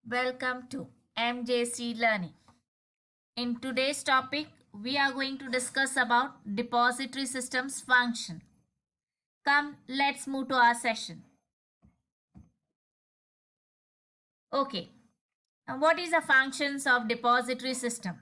Welcome to MJC Learning. In today's topic, we are going to discuss about depository systems function. Come, let's move to our session. Okay, now what is the functions of depository system?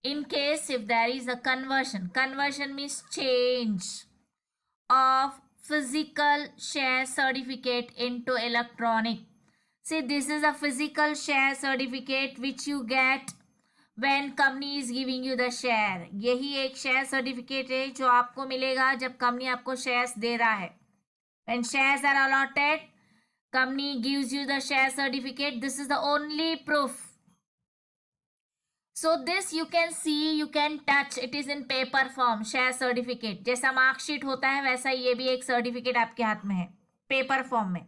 In case if there is a conversion means change of physical share certificate into electronic. See, this is a physical share certificate which you get when company is giving you the share. यही एक share certificate है जो आपको मिलेगा जब company आपको shares दे रहा है. When shares are allotted, company gives you the share certificate. This is the only proof. So this you can see, you can touch. It is in paper form. share certificate जैसा marksheet होता है वैसा ये भी एक certificate आपके हाथ में है पेपर फॉर्म में.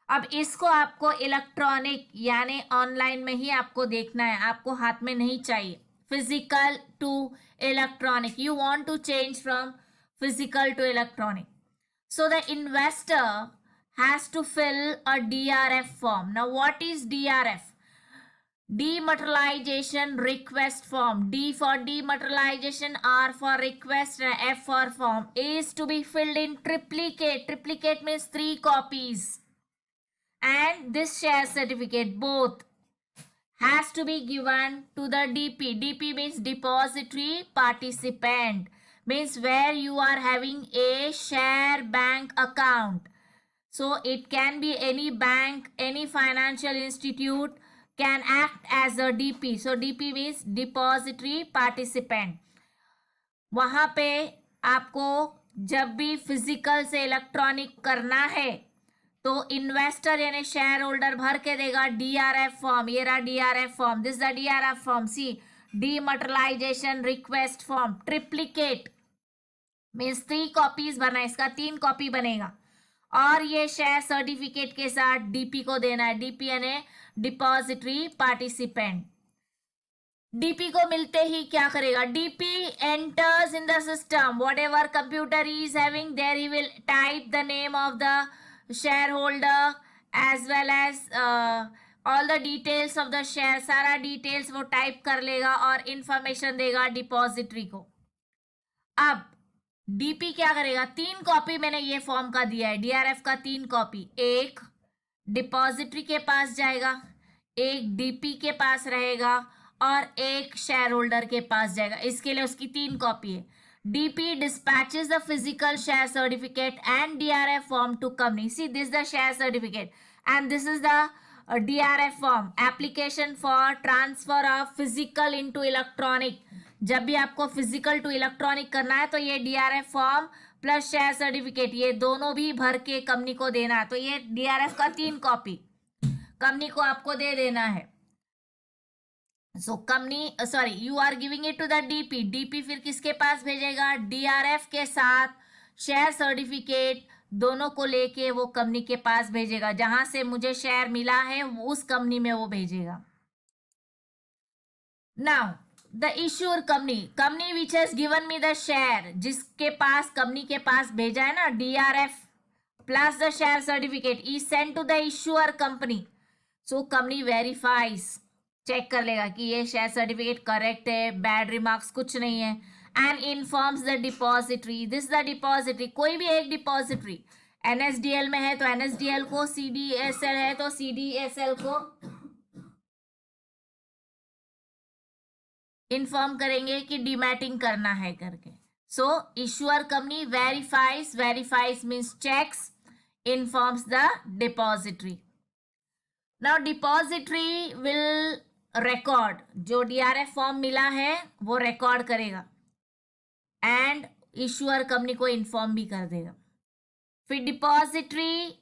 अब इसको आपको इलेक्ट्रॉनिक यानी ऑनलाइन में ही आपको देखना है, आपको हाथ में नहीं चाहिए. Physical to electronic, you want to change from physical to electronic. So the investor has to fill a DRF form. Now what is DRF? Dematerialization request form. D for dematerialization, R for request, F for form is to be filled in triplicate. Triplicate means 3 copies. And this share certificate both has to be given to the DP. DP means depository participant, means where you are having a share bank account. So it can be any bank, any financial institute can act as a DP. So DP means depository participant. वहाँ पे आपको जब भी physical से electronic करना है तो investor यानी शेयर होल्डर भर के देगा डीआरएफ फॉर्म. ये रहा DRF form. This the DRF form. See, dematerialisation request form. Triplicate means 3 copies भरना है, इसका 3 कॉपी बनेगा और ये शेयर सर्टिफिकेट के साथ डीपी को देना है. डीपी यानी डिपॉजिटरी पार्टिसिपेंट. डीपी को मिलते ही क्या करेगा? DP enters in the system. Whatever computer is having there he will type the name of the shareholder as well as all the details of the share. सारा details वो type कर लेगा और इंफॉर्मेशन देगा depository को. अब DP क्या करेगा? 3 कॉपी मैंने ये फॉर्म का दिया है, डीआरएफ का 3 कॉपी. एक डिपॉजिटरी के पास जाएगा, एक डीपी के पास रहेगा और एक शेयर होल्डर के पास जाएगा. इसके लिए उसकी 3 कॉपी है. DP dispatches the physical share certificate and DRF form to company. See, this is the share certificate and this is the DRF form. Application for transfer of physical into electronic. जब भी आपको physical to electronic करना है तो ये DRF form plus share certificate ये दोनों भी भर के कंपनी को देना है. तो ये DRF का 3 कॉपी कंपनी को आपको दे देना है. So company sorry you are giving it to the DP. DP फिर किसके पास भेजेगा? डीआरएफ के साथ शेयर सर्टिफिकेट दोनों को लेके वो कंपनी के पास भेजेगा. जहां से मुझे शेयर मिला है उस कंपनी में वो भेजेगा. Now the issuer company which has given me the share, जिसके पास कंपनी के पास भेजा है ना DRF plus the share certificate, is send to the issuer company. So company verifies, check कर लेगा कि ये शेयर सर्टिफिकेट करेक्ट है, बैड रिमार्क्स कुछ नहीं है. And informs the depository. This the depository, कोई भी एक डिपॉजिटरी. एनएसडीएल में है तो एनएसडीएल को, सीडीएसएल है तो सीडीएसएल को इन्फॉर्म करेंगे कि डीमैटिंग करना है करके. So issuer company verifies means checks, informs the depository. Now depository will record, जो डीआरएफ फॉर्म मिला है वो रिकॉर्ड करेगा एंड इश्यूअर कंपनी को इन्फॉर्म भी कर देगा. फिर डिपॉजिटरी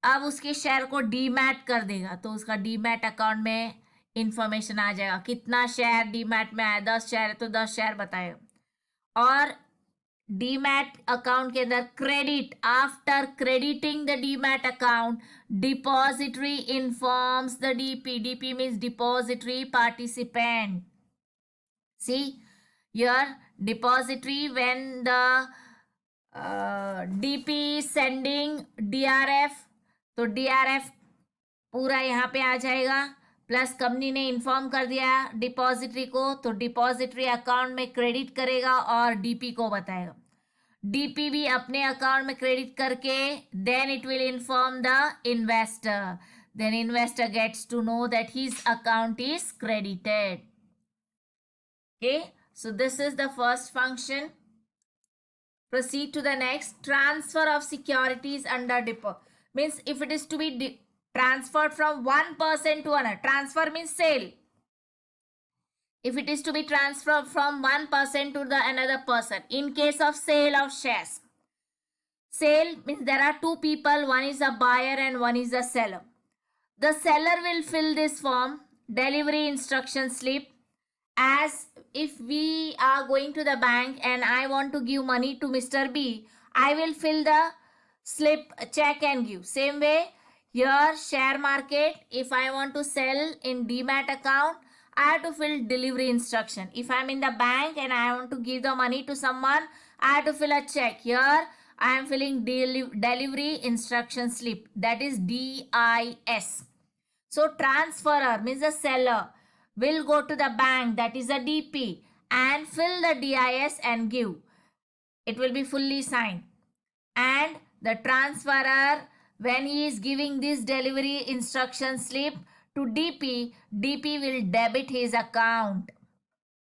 अब उसके शेयर को डीमैट कर देगा तो उसका डीमैट अकाउंट में इंफॉर्मेशन आ जाएगा. कितना शेयर डीमैट में आया? 10 शेयर है तो 10 शेयर बताएगा. और डीमैट अकाउंट के अंदर credit, after crediting the demat account, depository informs the DP. DP means depository participant. See your depository when the DP sending DRF, तो डीआरएफ पूरा यहाँ पे आ जाएगा, प्लस कंपनी ने इन्फॉर्म कर दिया डिपॉजिटरी को, तो डिपॉजिटरी अकाउंट में क्रेडिट करेगा और डीपी को बताएगा। डीपी भी अपने अकाउंट में क्रेडिट करके then it will inform the investor, then investor gets to know that his account is credited. Okay, so this is the first function. Proceed to the next. Transfer of securities under depot means if it is to be transferred from one person to another. Transfer means sale. If it is to be transferred from one person to the another person. In case of sale of shares, sale means there are two people, one is a buyer and one is a seller. The seller will fill this form, delivery instruction slip, as if we are going to the bank and I want to give money to Mr. B, I will fill the slip, check and give. Same way, here share market, if I want to sell in Demat account, I have to fill delivery instruction. If I am in the bank and I want to give the money to someone, I have to fill a check. Here I am filling delivery instruction slip, that is DIS. So transferor means the seller will go to the bank, that is a DP, and fill the DIS and give. It will be fully signed. And the transferor, when he is giving this delivery instruction slip to DP, DP will debit his account.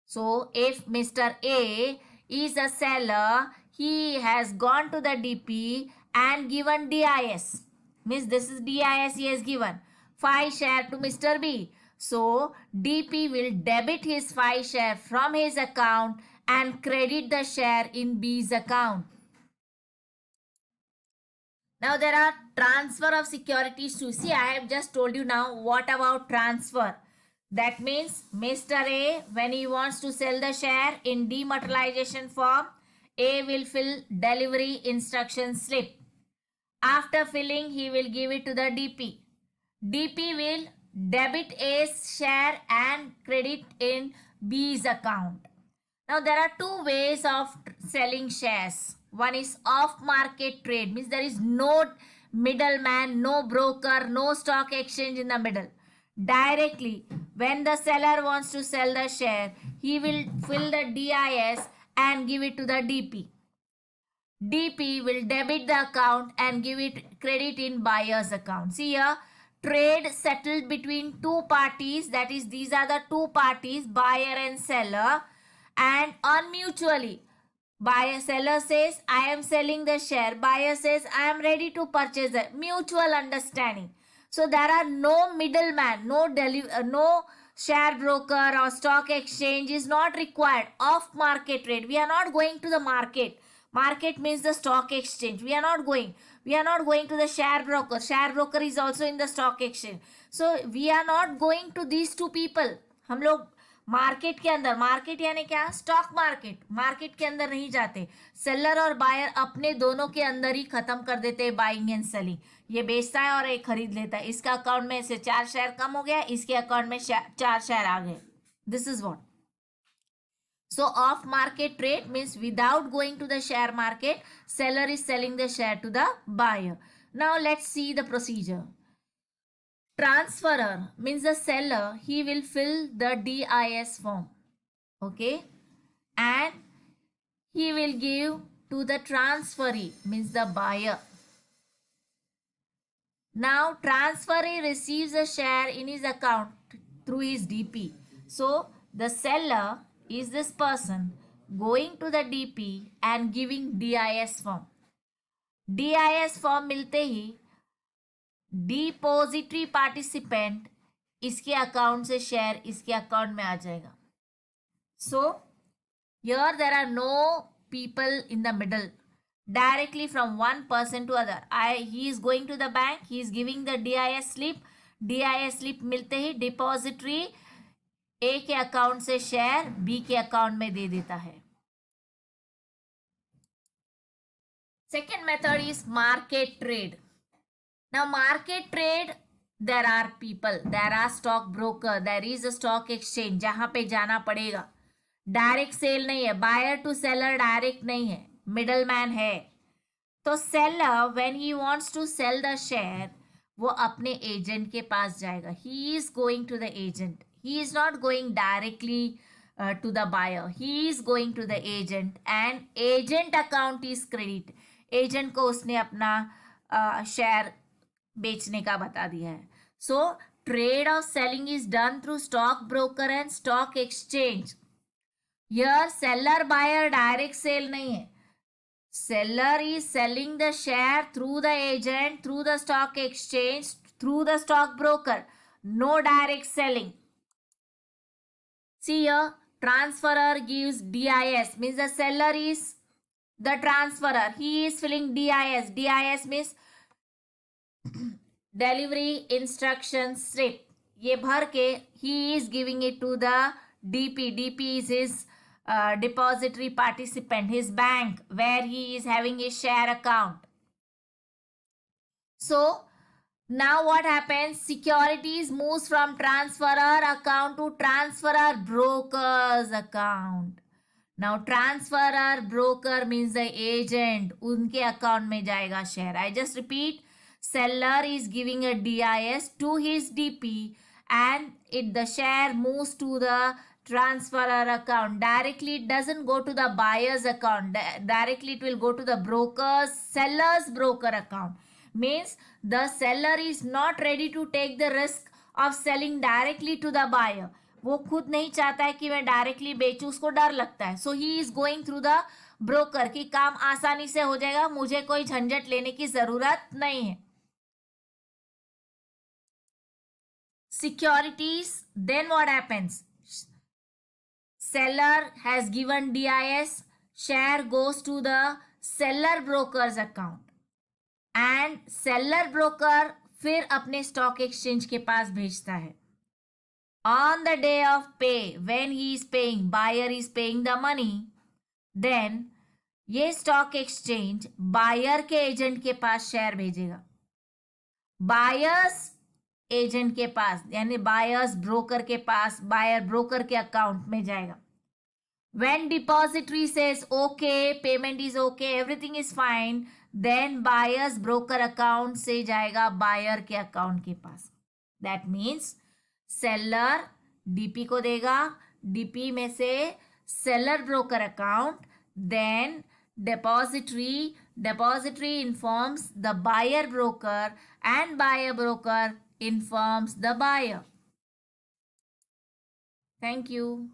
So if Mr. A is a seller, he has gone to the DP and given DIS. Means this is DIS he has given. 5 share to Mr. B. So DP will debit his 5 share from his account and credit the share in B's account. Now there are transfer of securities too. See, I have just told you now what about transfer. That means Mr. A, when he wants to sell the share in dematerialization form, A will fill delivery instruction slip. After filling, he will give it to the DP. DP will debit A's share and credit in B's account. Now there are two ways of selling shares. One is off market trade, means there is no middleman, no broker, no stock exchange in the middle. Directly, when the seller wants to sell the share, he will fill the DIS and give it to the DP. DP will debit the account and give it credit in buyer's account. See here, trade settled between two parties, that is these are the two parties, buyer and seller, and on mutually. Buyer, seller says I am selling the share, buyer says I am ready to purchase it. Mutual understanding. So there are no middleman, no share broker or stock exchange is not required. Off market trade, we are not going to the market. Market means the stock exchange. We are not going to the share broker. Share broker is also in the stock exchange. So we are not going to these two people. हम लोग market के अंदर, market यानी क्या, stock market, market के अंदर नहीं जाते. सेलर और बायर अपने दोनों के अंदर ही खत्म कर देते हैं बाइंग एंड सेलिंग. ये बेचता है और एक खरीद लेता है. इसका अकाउंट में से 4 शेयर कम हो गया, इसके अकाउंट में 4 शेयर आ गए. This is what. So off market trade means without going to the share market, seller is selling the share to the buyer. Now let's see the procedure. Transferor means the seller, he will fill the DIS form. Okay. And he will give to the transferee, means the buyer. Now transferee receives a share in his account through his DP. So the seller is this person going to the DP and giving DIS form. DIS form मिलते ही depository participant इसके account से share इसके account में आ जाएगा. So here there are no people in the middle. Directly from one person to other. He is going to the bank. He is giving the DIS slip. DIS slip मिलते ही depository ए के account से share B के account में दे देता है. Second method is market trade. Now market trade, there are people, there are stock broker, there is a stock exchange जहां पे जाना पड़ेगा. डायरेक्ट सेल नहीं है, बायर टू सेलर डायरेक्ट नहीं है, मिडल मैन है. तो seller when he wants to sell the share, वो अपने एजेंट के पास जाएगा. He is going to the agent. He is not going directly to the buyer. He is going to the agent and agent account is credit. Agent को उसने अपना share बेचने का बता दिया है. So trade of selling is done through stock broker and stock exchange. Here seller buyer direct sale नहीं है. Seller is selling the share through the agent, through the stock exchange, through the stock broker. No direct selling. See here, transferor gives DIS, means the seller is the transferor. He is filling DIS. DIS means delivery instruction slip. ये भर के he is giving it to the DP. DP is his depository participant, his bank, where he is having his share account. So now what happens? Securities moves from transferor account to transferor broker's account. Now transferor broker means the agent. उनके account में जाएगा share. I just repeat. Seller is giving a DIS to his DP and the share moves to the transferor account. Directly it doesn't go to the buyer's account. Directly it will go to the seller's broker account. Means the seller is not ready to take the risk of selling directly to the buyer. वो खुद नहीं चाहता है कि मैं directly बेचूं, उसको डर लगता है. So he is going through the broker कि काम आसानी से हो जाएगा, मुझे कोई झंझट लेने की जरूरत नहीं है. Securities, then what happens? Seller has given DIS, share goes to the seller broker's account and seller broker फिर अपने स्टॉक एक्सचेंज के पास भेजता है. On the day of pay, when he is paying, buyer is paying the money, then ये stock exchange buyer के agent के पास share भेजेगा. Buyers agent के पास यानी बायर्स ब्रोकर के पास, बायर ब्रोकर के अकाउंट में जाएगा. When depository says okay, payment is okay, everything is fine, then buyer's broker account से जाएगा बायर के अकाउंट के पास. That means सेलर डीपी को देगा, डीपी में से seller broker account, then depository informs the buyer broker and buyer broker informs the buyer. Thank you.